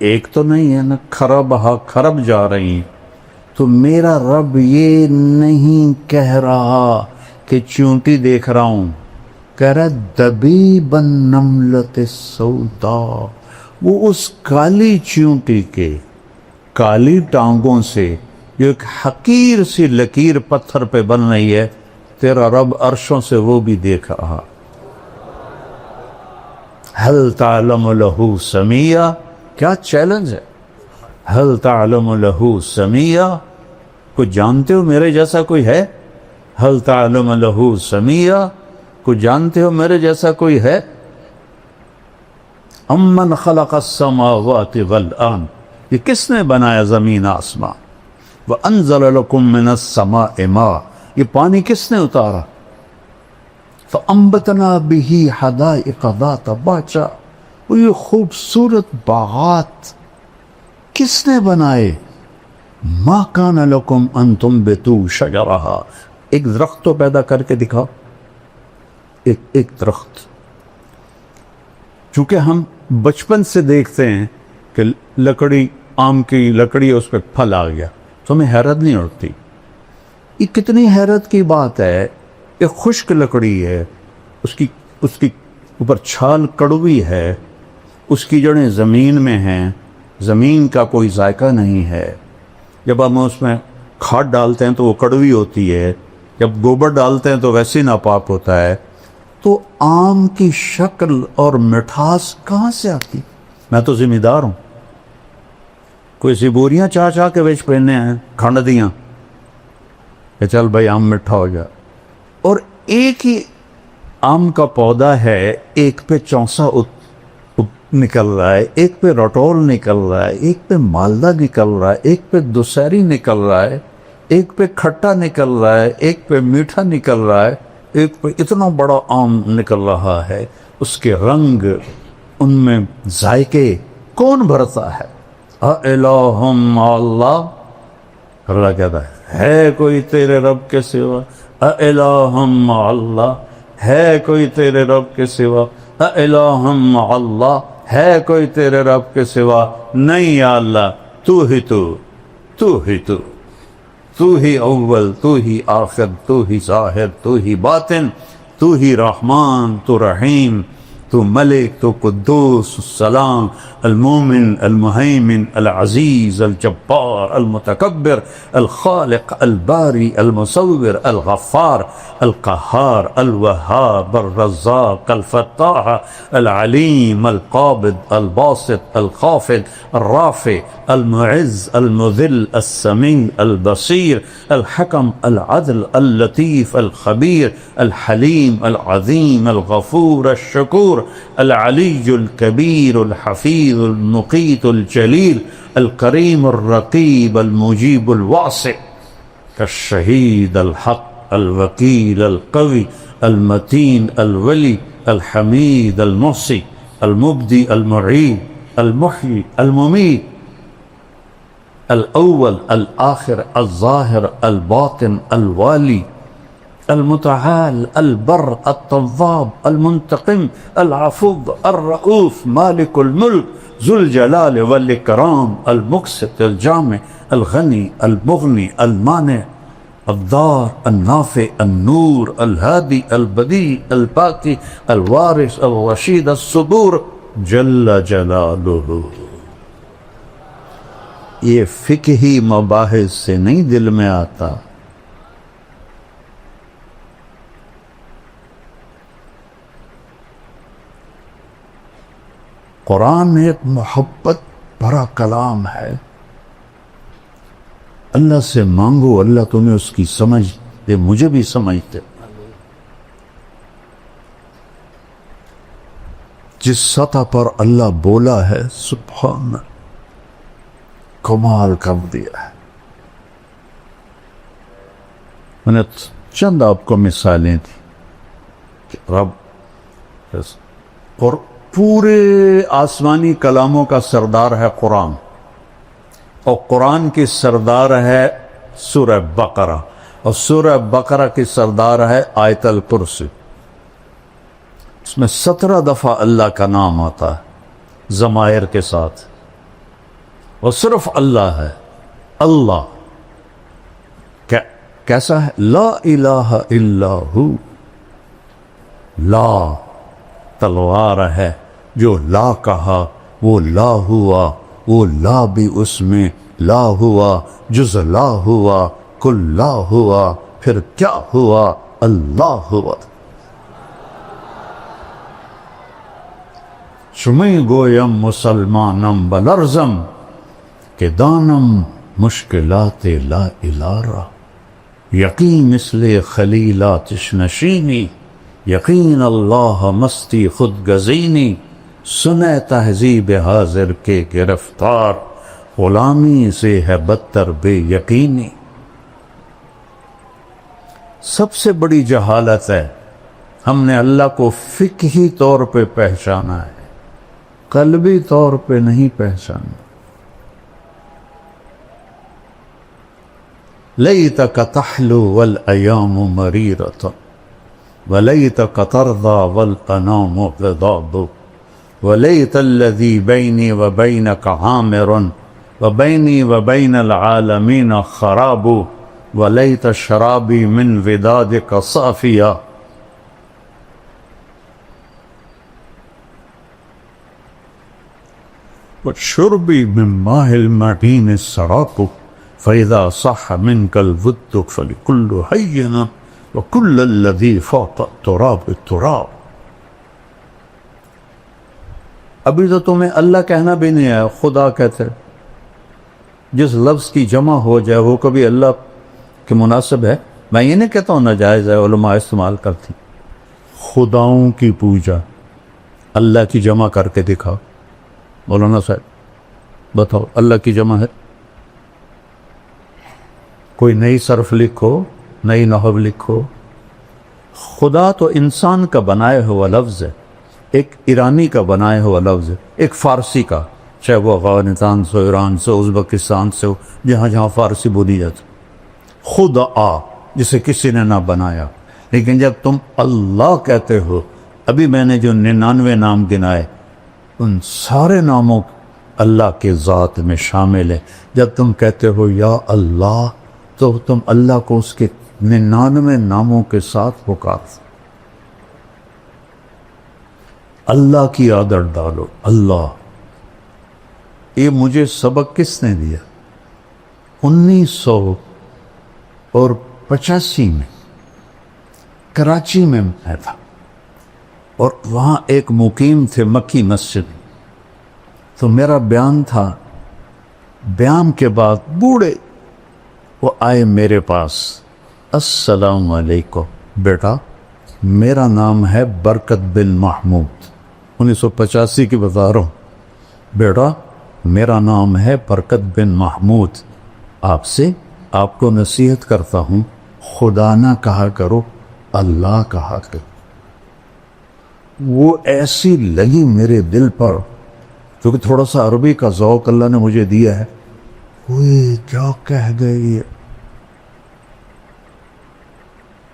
ایک تو نہیں ہے نا، کھرب ہا کھرب جا رہی ہیں۔ تو میرا رب یہ نہیں کہہ رہا کہ چونٹی دیکھ رہا ہوں، کہہ رہا دبیب النملۃ السودا، وہ اس کالی چونٹی کے کالی ٹانگوں سے جو ایک حقیر سی لکیر پتھر پہ بن رہی ہے، تیرا رب عرشوں سے وہ بھی دیکھ رہا۔ هل تعلم له سمیہ، کیا چیلنج ہے۔ هل تعلم له سمیہ، کوئی جانتے ہو میرے جیسا کوئی ہے؟ هل تعلم له سمیہ، کوئی جانتے ہو میرے جیسا کوئی ہے؟ امن خلق السماوات والارض، یہ کس نے بنایا زمین آسمان؟ وانزل لکم من السماء ماء، یہ پانی کس نے اتارا؟ فانبتنا به حدائق ذات بہجہ، وہ یہ خوبصورت باغات کس نے بنائے؟ ما کان لکم ان تنبتوا شجرہا، ایک درخت تو پیدا کر کے دکھاؤ، ایک درخت۔ چونکہ ہم بچپن سے دیکھتے ہیں کہ لکڑی، آم کی لکڑی ہے، اس پہ پھل آ گیا، تو ہمیں حیرت نہیں اٹھتی۔ یہ کتنی حیرت کی بات ہے، ایک خشک لکڑی ہے، اس کی اوپر چھال کڑوی ہے، اس کی جڑیں زمین میں ہیں، زمین کا کوئی ذائقہ نہیں ہے۔ جب ہم اس میں کھاد ڈالتے ہیں تو وہ کڑوی ہوتی ہے، جب گوبر ڈالتے ہیں تو ویسے ناپاک ہوتا ہے۔ تو آم کی شکل اور مٹھاس کہاں سے آتی؟ میں تو ذمہ دار ہوں، کوئی سی بوریاں چاہ چاہ کے بیچ پہنے ہیں، کھنڈ دیاں کہ چل بھائی آم مٹھا ہو جائے۔ اور ایک ہی آم کا پودا ہے، ایک پہ چونسا نکل رہا ہے، ایک پہ رٹول نکل رہا ہے، ایک پہ مالدہ نکل رہا ہے، ایک پہ دسہری نکل رہا ہے، ایک پہ کھٹا نکل رہا ہے، ایک پہ میٹھا نکل رہا ہے، ایک پہ اتنا بڑا آم نکل رہا ہے۔ اس کے رنگ، ان میں ذائقے کون بھرتا ہے؟ اَإِلَٰهٌ مَّعَ اللَّهِ، اللہ کہتا ہے کوئی تیرے رب کے سوا؟ اَإِلَٰهٌ مَّعَ اللَّهِ، ہے کوئی تیرے رب کے سوا؟ اَإِلَٰهٌ مَّعَ اللَّهِ، ہے کوئی تیرے رب کے سوا؟ نہیں یا اللہ، تو ہی تو ہی اول، تو ہی آخر، تو ہی ظاہر، تو ہی باطن، تو ہی رحمان، تو رحیم، تو ملک، تو قدوس، السلام، المومن، المہیمن، العزیز، الجبار، المتکبر، الخالق، الباری، المصور، الغفار، القہار، الوہاب، الرزاق، الفتاح، العلیم، القابض، الباسط، الخافض، الرافع، المعز، المذل، السمیع، البصیر، الحکم، العدل، اللطیف، الخبیر، الحلیم، العظیم، الغفور، الشکور، العلی الکبیر، الحفیظ، المقیت، الجلیل، الکریم، الرقیب، المجیب، الواسع، الشہید، الحق، الوکیل، القوی، المتین، الولی، الحمید، المحصی، المبدی، المعید، المحیی، الممیت، الاول، الآخر، الظاہر، الباطن، الوالی، المتعال، البر، التواب، المنتقم، العفو، الرؤوف، مالک الملک، ذو الجلال والاکرام، المقسط، الجامع، الغنی، المغنی، المانع، الضار، النافع، النور، الہادی، البدیع، الباقی، الوارث، الرشید، الصبور، جل جلالہ۔ یہ فقہی مباحث سے نہیں دل میں آتا، قرآن ایک محبت بھرا کلام ہے۔ اللہ سے مانگو، اللہ تمہیں اس کی سمجھ دے، مجھے بھی سمجھ دے۔ جس سطح پر اللہ بولا ہے، سبحان اللہ، کمال کر دیا ہے۔ میں نے چند آپ کو مثالیں تھی کہ رب اور پورے آسمانی کلاموں کا سردار ہے قرآن، اور قرآن کی سردار ہے سورہ بقرہ، اور سورہ بقرہ کی سردار ہے آیت الکرسی۔ اس میں 17 دفعہ اللہ کا نام آتا ہے ضمائر کے ساتھ۔ وہ صرف اللہ ہے. اللہ کیسا ہے؟ لا الہ الا ہو. لا تلوار ہے، جو لا کہا وہ لا ہوا، وہ لا بھی اس میں لا ہوا، جز لا ہوا، کل لا ہوا، پھر کیا ہوا؟ اللہ ہوا. شمی گویم مسلمانم بلرزم کہ دانم مشکلات لا الارا. یقین مثل خلیلاتش نشینی، یقین اللہ مستی خود گزینی. سنے تہذیب حاضر کے گرفتار، غلامی سے ہے بدتر بے یقینی. سب سے بڑی جہالت ہے ہم نے اللہ کو فقہی طور پہ پہچانا ہے، قلبی طور پہ نہیں پہچانا. لیتک تحلو والایام مریرۃ ولیتک ترضی والانام غضاب ولیت الذی بینی وبینک عامر وبینی وبین العالمین خراب ولیت شرابی من ودادک صافیا. وشربی من ماء المعین السراق فإذا صح منك الود فلكل حين وكل الذي فوق التراب التراب. ابھی تو تمہیں اللہ کہنا بھی نہیں ہے، خدا کہتے. جس لفظ کی جمع ہو جائے وہ کبھی اللہ کے مناسب ہے؟ میں یہ نہیں کہتا ہوں ناجائز ہے، علماء استعمال کرتی. خداؤں کی پوجا اللہ کی جمع کر کے دکھاؤ. مولانا صاحب بتاؤ اللہ کی جمع ہے؟ کوئی نئی صرف لکھو، نئی نحو لکھو. خدا تو انسان کا بنائے ہوا لفظ ہے، ایک ایرانی کا بنائے ہوا لفظ ہے، ایک فارسی کا، چاہے وہ افغانستان سے، ایران سے، ازبکستان سے ہو، جہاں جہاں فارسی بولی جاتی. خدا جسے کسی نے نہ بنایا. لیکن جب تم اللہ کہتے ہو، ابھی میں نے جو 99 نام گنائے ان سارے ناموں اللہ کے ذات میں شامل ہے. جب تم کہتے ہو یا اللہ تو تم اللہ کو اس کے 99 ناموں کے ساتھ پکار. اللہ کی عادت ڈالو. اللہ یہ مجھے سبق کس نے دیا؟ 1985 میں کراچی میں میں تھا اور وہاں ایک مقیم تھے مکی مسجد. تو میرا بیان تھا، بیان کے بعد بوڑھے وہ آئے میرے پاس. السلام علیکم بیٹا، میرا نام ہے برکت بن محمود. 1985 کی بتا رہا ہوں. بیٹا میرا نام ہے برکت بن محمود، آپ کو نصیحت کرتا ہوں، خدا نہ کہا کرو، اللہ کہا کرو. وہ ایسی لگی میرے دل پر، کیونکہ تھوڑا سا عربی کا ذوق اللہ نے مجھے دیا ہے. وہ کیا کہہ گئی؟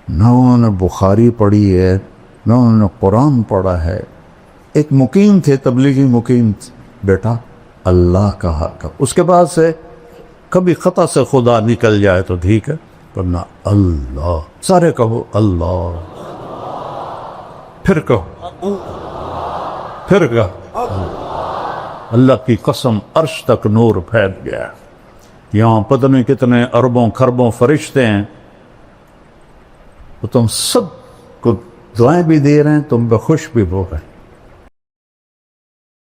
نہ انہوں نے بخاری پڑھی ہے، نہ انہوں نے قرآن پڑھا ہے. ایک مقیم تھے، تبلیغی مقیم تھے. بیٹا اللہ کہا کر. اس کے بعد سے کبھی خطا سے خدا نکل جائے تو ٹھیک ہے، ورنہ اللہ. سارے کہو اللہ، پھر کہو، پھر کہو اللہ کی قسم. عرش تک نور پھیل گیا. یہاں پتہ نہیں کتنے اربوں خربوں فرشتے ہیں، وہ تم سب کو دعائیں بھی دے رہے ہیں، تم پہ خوش بھی ہو رہے ہیں.